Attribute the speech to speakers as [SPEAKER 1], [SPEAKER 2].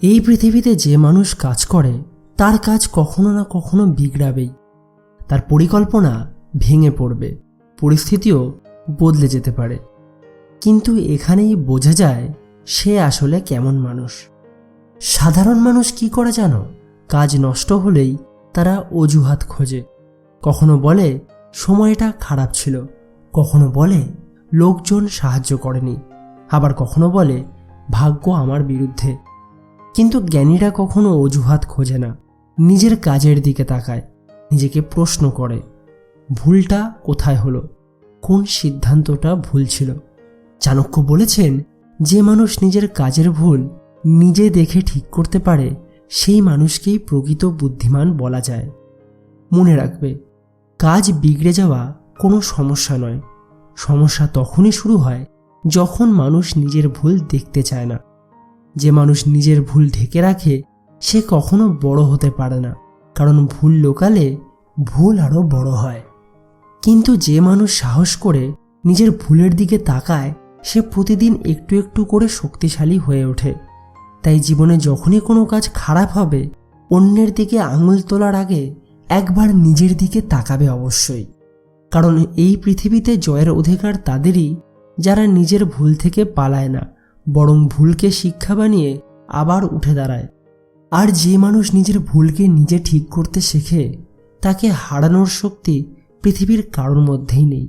[SPEAKER 1] এই পৃথিবীতে যে মানুষ কাজ করে তার কাজ কখনো না কখনো বিগড়াবেই। তার পরিকল্পনা ভেঙে পড়বে, পরিস্থিতিও বদলে যেতে পারে। কিন্তু এখানেই বোঝা যায় সে আসলে কেমন মানুষ। সাধারণ মানুষ কি করে জানো? কাজ নষ্ট হলেই তারা অজুহাত খোঁজে। কখনো বলে সময়টা খারাপ ছিল, কখনো বলে লোকজন সাহায্য করেনি, আবার কখনো বলে ভাগ্য আমার বিরুদ্ধে। কিন্তু জ্ঞানীরা কখনো অজুহাত খোঁজে না, নিজের কাজের দিকে তাকায়, নিজেকে প্রশ্ন করে ভুলটা কোথায় হলো, কোন সিদ্ধান্তটা ভুল ছিল। চাণক্য বলেছেন, যে মানুষ নিজের কাজের ভুল নিজে দেখে ঠিক করতে পারে সেই মানুষকেই প্রকৃত বুদ্ধিমান বলা যায়। মনে রাখবে, কাজ বিগড়ে যাওয়া কোনো সমস্যা নয়, সমস্যা তখনই শুরু হয় যখন মানুষ নিজের ভুল দেখতে চায় না। যে মানুষ নিজের ভুল ঢেকে রাখে সে কখনো বড় হতে পারে না, কারণ ভুল লোকালে ভুল আরও বড় হয়। কিন্তু যে মানুষ সাহস করে নিজের ভুলের দিকে তাকায় সে প্রতিদিন একটু একটু করে শক্তিশালী হয়ে ওঠে। তাই জীবনে যখনই কোনো কাজ খারাপ হবে, অন্যের দিকে আঙুল তোলার আগে একবার নিজের দিকে তাকাবে অবশ্যই। কারণ এই পৃথিবীতে জয়ের অধিকার তাদেরই যারা নিজের ভুল থেকে পালায় না, বরং ভুলকে শিক্ষা বানিয়ে আবার উঠে দাঁড়ায়। আর যে মানুষ নিজের ভুলকে নিজে ঠিক করতে শেখে তাকে হারানোর শক্তি পৃথিবীর কারোর মধ্যেই নেই।